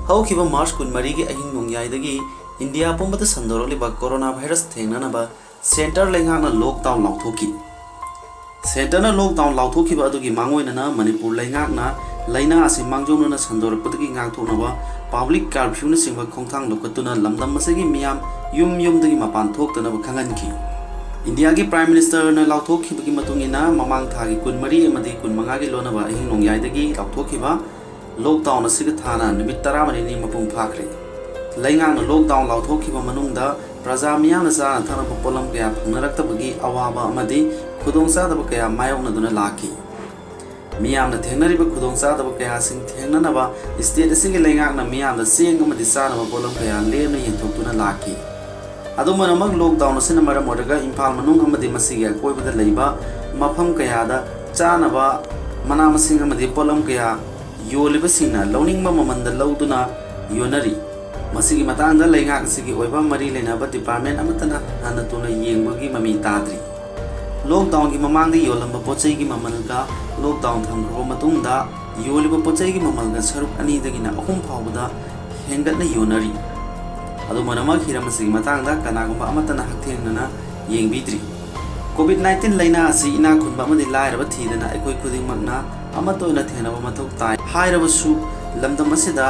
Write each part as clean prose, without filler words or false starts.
ꯍꯧꯈꯤꯕ ꯃꯥꯔꯆ 12ꯒꯤ ꯑꯍꯤꯡ ꯅꯣꯡꯌꯥꯏꯗꯒꯤ ꯏꯟꯗꯤꯌꯥ ꯄꯨꯝꯕꯗ ꯁꯟꯗꯣꯔꯛꯂꯤꯕ ꯀꯣꯔꯣꯅꯥ ꯚꯥꯏꯔꯁ ꯊꯦꯡꯅꯅꯕ ꯁꯦꯟꯇꯔ ꯂꯩꯉꯥꯛꯅ ꯂꯣꯛꯗꯥꯎꯟ ꯂꯥꯎꯊꯣꯛꯈꯤ꯫ ꯁꯦꯟꯇꯔꯅ ꯂꯣꯛꯗꯥꯎꯟ ꯂꯥꯎꯊꯣꯛꯈꯤꯕ ꯑꯗꯨꯒꯤ ꯃꯥꯡꯑꯣꯏꯅꯅ ꯃꯅꯤꯄꯨꯔ ꯂꯩꯉꯥꯛꯅ ꯂꯩꯅꯥ ꯑꯁꯤ ꯃꯥꯡꯖꯧꯅꯅ ꯁꯟꯗꯣꯔꯛꯄꯗꯒꯤ ꯉꯥꯛꯊꯣꯛꯅꯕ ꯄꯕ꯭ꯂꯤꯛ ꯀꯔꯐ꯭ꯌꯨꯅꯆꯤꯡꯕ ꯈꯣꯡꯊꯥꯡ ꯂꯧꯈꯠꯇꯨꯅ ꯂꯝꯗꯝ ꯑꯁꯤꯒꯤ ꯃꯤꯌꯥꯝ ꯌꯨꯝꯗꯒꯤ ꯃꯄꯥꯟ ꯊꯣꯛꯇꯅꯕ ꯈꯪꯍꯟꯈꯤ꯫ ꯏꯟꯗꯤꯌꯥꯒꯤ ꯄ꯭ꯔꯥꯏꯝ ꯃꯤꯅꯤꯁꯇꯔꯅ ꯂꯥꯎꯊꯣꯛꯈꯤꯕꯒꯤ ꯃꯇꯨꯡ ꯏꯟꯅ ꯃꯃꯥꯡ ꯊꯥꯒꯤ 24 ꯑꯃꯗꯤ 25ꯒꯤ ꯂꯣꯟꯅꯕ ꯑꯍꯤꯡ ꯅꯣꯡꯌꯥꯏꯗꯒꯤ ꯂꯥꯎꯊꯣꯛꯈꯤꯕ ꯂꯣꯛꯗꯥꯎꯟ ꯑꯁꯤꯒ ꯊꯥꯅ ꯅꯨꯃꯤꯠ 14ꯅꯤ ꯃꯄꯨꯡ ꯐꯥꯈ꯭ꯔꯦ꯫ ꯂꯩꯉꯥꯛꯅ ꯂꯣꯛꯗꯥꯎꯟ ꯂꯥꯎꯊꯣꯛꯈꯤꯕ ꯃꯅꯨꯡꯗ ꯄ꯭ꯔꯖꯥ ꯃꯤꯌꯥꯝꯅ ꯆꯥꯅ ꯊꯛꯅꯕ ꯄꯣꯠꯂꯝ ꯀꯌꯥ ꯐꯪꯅꯔꯛꯇꯕꯒꯤ ꯑꯋꯥꯕ ꯑꯃꯗꯤ ꯈꯨꯗꯣꯡꯆꯥꯗꯕ ꯀꯌꯥ ꯃꯥꯌꯣꯛꯅꯗꯨꯅ ꯂꯥꯛꯈꯤ꯫ ꯃꯤꯌꯥꯝꯅ ꯊꯦꯡꯅꯔꯤꯕ ꯈꯨꯗꯣꯡꯆꯥꯗꯕ ꯀꯌꯥꯁꯤꯡ ꯊꯦꯡꯅꯅꯕ ꯁ꯭ꯇꯦꯠ ꯑꯁꯤꯒꯤ ꯂꯩꯉꯥꯛꯅ ꯃꯤꯌꯥꯝꯗ ꯆꯦꯡ ꯑꯃꯗꯤ ꯆꯥꯅꯕ ꯄꯣꯠꯂꯝ ꯀꯌꯥ ꯂꯦꯝꯅ ꯌꯦꯟꯊꯣꯛꯇꯨꯅ ꯂꯥꯛꯈꯤ꯫ ꯑꯗꯨꯃꯛꯅꯃꯛ ꯂꯣꯛꯗꯥꯎꯟ ꯑꯁꯤꯅ ꯃꯔꯝ ꯑꯣꯏꯔꯒ ꯏꯝꯐꯥꯜ ꯃꯅꯨꯡ ꯑꯃꯗꯤ ꯃꯁꯤꯒꯤ ꯑꯀꯣꯏꯕꯗ ꯂꯩꯕ ꯃꯐꯝ ꯀꯌꯥꯗ ꯆꯥꯅꯕ ꯃꯅꯥ ꯃꯁꯤꯡ ꯑꯃꯗꯤ ꯄꯣꯠꯂꯝ ꯀꯌꯥ ꯌꯣꯜꯂꯤꯕꯁꯤꯡꯅ ꯂꯧꯅꯤꯡꯕ ꯃꯃꯜꯗ ꯂꯧꯗꯨꯅ ꯌꯣꯟꯅꯔꯤ꯫ ꯃꯁꯤꯒꯤ ꯃꯇꯥꯡꯗ ꯂꯩꯉꯥꯛ ꯑꯁꯤꯒꯤ ꯑꯣꯏꯕ ꯃꯔꯤ ꯂꯩꯅꯕ ꯗꯤꯄꯥꯔꯠꯃꯦꯟꯠ ꯑꯃꯠꯇꯅ ꯍꯟꯅ ꯇꯨꯅ ꯌꯦꯡꯕꯒꯤ ꯃꯃꯤ ꯇꯥꯗ꯭ꯔꯤ꯫ ꯂꯣꯛꯗꯥꯎꯟꯒꯤ ꯃꯃꯥꯡꯗ ꯌꯣꯜꯂꯝꯕ ꯄꯣꯠꯆꯩꯒꯤ ꯃꯃꯜꯒ ꯂꯣꯛꯗꯥꯎꯟ ꯊꯝꯈ꯭ꯔꯕ ꯃꯇꯨꯡꯗ ꯌꯣꯜꯂꯤꯕ ꯄꯣꯠꯆꯩꯒꯤ ꯃꯃꯜꯒ ꯁꯔꯨꯛ 2ꯗꯒꯤꯅ 3 ꯐꯥꯎꯕꯗ ꯍꯦꯟꯒꯠꯅ ꯌꯣꯟꯅꯔꯤ꯫ ꯑꯗꯨꯃꯛꯅꯃꯛ ꯍꯤꯔꯝ ꯑꯁꯤꯒꯤ ꯃꯇꯥꯡꯗ ꯀꯅꯥꯒꯨꯝꯕ ꯑꯃꯠꯇꯅ ꯍꯛꯊꯦꯡꯅꯅ ꯌꯦꯡꯕꯤꯗ꯭ꯔꯤ꯫ ꯀꯣꯕꯤꯗ-19 ꯂꯩꯅꯥ ꯑꯁꯤ ꯏꯅꯥꯛ ꯈꯨꯟꯕ ꯑꯃꯗꯤ ꯂꯥꯏꯔꯕ ꯊꯤꯗꯅ ꯑꯩꯈꯣꯏ ꯈꯨꯗꯤꯡꯃꯛꯅ ꯑꯃꯠꯇ ꯑꯣꯏꯅ ꯊꯦꯡꯅꯕ ꯃꯊꯧ ꯇꯥꯏ ꯍꯥꯏꯔꯕꯁꯨ ꯂꯝꯗꯝ ꯑꯁꯤꯗ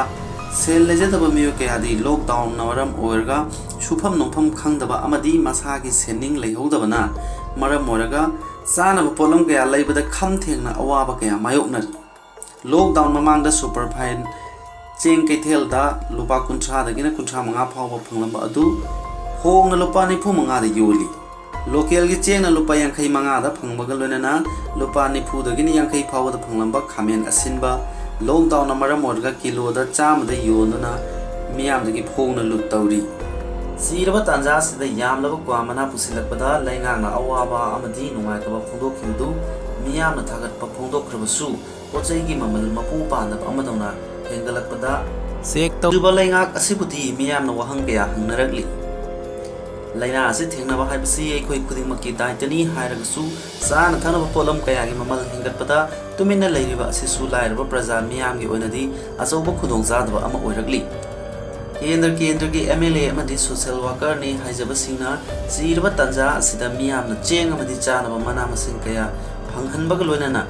ꯁꯦꯜ ꯂꯩꯖꯗꯕ ꯃꯤꯑꯣꯏ ꯀꯌꯥꯗꯤ ꯂꯣꯛꯗꯥꯎꯟꯅ ꯃꯔꯝ ꯑꯣꯏꯔꯒ ꯁꯨꯐꯝ ꯅꯣꯝꯐꯝ ꯈꯪꯗꯕ ꯑꯃꯗꯤ ꯃꯁꯥꯒꯤ ꯁꯦꯟꯅꯤꯡ ꯂꯩꯍꯧꯗꯕꯅ ꯃꯔꯝ ꯑꯣꯏꯔꯒ ꯆꯥꯅꯕ ꯄꯣꯠꯂꯝ ꯀꯌꯥ ꯂꯩꯕꯗ ꯈꯝ ꯊꯦꯡꯅ ꯑꯋꯥꯕ ꯀꯌꯥ ꯃꯥꯌꯣꯛꯅꯔꯤ꯫ ꯂꯣꯛꯗꯥꯎꯟ ꯃꯃꯥꯡꯗ ꯁꯨꯄꯔꯐꯥꯏꯟ ꯆꯦꯡ ꯀꯩꯊꯦꯜꯗ ꯂꯨꯄꯥ 60ꯗꯒꯤꯅ 65 ꯐꯥꯎꯕ ꯐꯪꯂꯝꯕ ꯑꯗꯨ ꯍꯣꯡꯅ ꯂꯨꯄꯥ 95ꯗ ꯌꯣꯜꯂꯤ꯫ ꯂꯣꯀꯦꯜꯒꯤ ꯆꯦꯡꯅ ꯂꯨꯄꯥ 85ꯗ ꯐꯪꯕꯒ ꯂꯣꯏꯅꯅ ꯂꯨꯄꯥ 90ꯗꯒꯤꯅ 50 ꯐꯥꯎꯕꯗ ꯐꯪꯂꯝꯕ ꯈꯥꯃꯦꯟ ꯑꯁꯤꯟꯕ ꯂꯣꯛꯗꯥꯎꯟꯅ ꯃꯔꯝ ꯑꯣꯏꯔꯒ ꯀꯤꯂꯣꯗ 100ꯗ ꯌꯣꯟꯗꯨꯅ ꯃꯤꯌꯥꯝꯗꯒꯤ ꯍꯣꯡꯅ ꯂꯨꯠ ꯇꯧꯔꯤ꯫ ꯆꯤꯔꯕ ꯇꯥꯟꯖꯥ ꯑꯁꯤꯗ ꯌꯥꯝꯂꯕ ꯀ꯭ꯋꯥ ꯃꯅꯥ ꯄꯨꯁꯤꯜꯂꯛꯄꯗ ꯂꯩꯉꯥꯛꯅ ꯑꯋꯥꯕ ꯑꯃꯗꯤ ꯅꯨꯡꯉꯥꯏꯇꯕ ꯐꯣꯡꯗꯣꯛꯈꯤꯕꯗꯨ ꯃꯤꯌꯥꯝꯅ ꯊꯥꯒꯠꯄ ꯐꯣꯡꯗꯣꯛꯈ꯭ꯔꯕꯁꯨ ꯄꯣꯠꯆꯩꯒꯤ ꯃꯃꯜ ꯃꯄꯨ ꯄꯥꯟꯗꯕ ꯑꯃꯗꯧꯅ ꯍꯦꯟꯒꯠꯂꯛꯄꯗ ꯆꯦꯛ ꯇꯧꯔꯤꯕ ꯂꯩꯉꯥꯛ ꯑꯁꯤꯕꯨꯗꯤ ꯃꯤꯌꯥꯝꯅ ꯋꯥꯍꯪ ꯀꯌꯥ ꯍꯪꯅꯔꯛꯂꯤ꯫ ꯂꯩꯅꯥ ꯑꯁꯤ ꯊꯦꯡꯅꯕ ꯍꯥꯏꯕꯁꯤ ꯑꯩꯈꯣꯏ ꯈꯨꯗꯤꯡꯃꯛꯀꯤ ꯗꯥꯏꯇꯅꯤ ꯍꯥꯏꯔꯒꯁꯨ ꯆꯥꯅ ꯊꯛꯅꯕ ꯄꯣꯠꯂꯝ ꯀꯌꯥꯒꯤ ꯃꯃꯜ ꯍꯦꯟꯒꯠꯄꯗ ꯇꯨꯃꯤꯟꯅ ꯂꯩꯔꯤꯕ ꯑꯁꯤꯁꯨ ꯂꯥꯏꯔꯕ ꯄ꯭ꯔꯖꯥ ꯃꯤꯌꯥꯝꯒꯤ ꯑꯣꯏꯅꯗꯤ ꯑꯆꯧꯕ ꯈꯨꯗꯣꯡꯆꯥꯗꯕ ꯑꯃ ꯑꯣꯏꯔꯛꯂꯤ꯫ ꯀꯦꯟꯗ꯭ꯔꯒꯤ MLA ꯑꯃꯗꯤ ꯁꯣꯁꯤꯌꯦꯜ ꯋꯥꯔꯀꯔꯅꯤ ꯍꯥꯏꯖꯕꯁꯤꯡꯅ ꯆꯤꯔꯕ ꯇꯥꯟꯖꯥ ꯑꯁꯤꯗ ꯃꯤꯌꯥꯝꯅ ꯆꯦꯡ ꯑꯃꯗꯤ ꯆꯥꯅꯕ ꯃꯅꯥ ꯃꯁꯤꯡ ꯀꯌꯥ ꯐꯪꯍꯟꯕꯒ ꯂꯣꯏꯅꯅ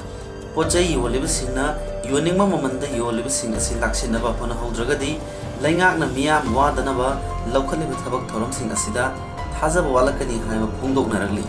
ꯄꯣꯠꯆꯩ ꯌꯣꯜꯂꯤꯕꯁꯤꯡꯅ ꯌꯣꯟꯅꯤꯡꯕ ꯃꯃꯜꯗ ꯌꯣꯜꯂꯤꯕꯁꯤꯡ ꯑꯁꯤ ꯂꯥꯛꯁꯤꯟꯅꯕ ꯍꯣꯠꯅꯍꯧꯗ꯭ꯔꯒꯗꯤ ꯂꯩꯉꯥꯛꯅ ꯃꯤꯌꯥꯝ ꯋꯥꯗꯅꯕ ꯂꯧꯈꯠꯂꯤꯕ ꯊꯕꯛ ꯊꯧꯔꯝꯁꯤꯡ ꯑꯁꯤꯗ ꯊꯥꯖꯕ ꯋꯥꯠꯂꯛꯀꯅꯤ ꯍꯥꯏꯕ ꯐꯣꯡꯗꯣꯛꯅꯔꯛꯂꯤ꯫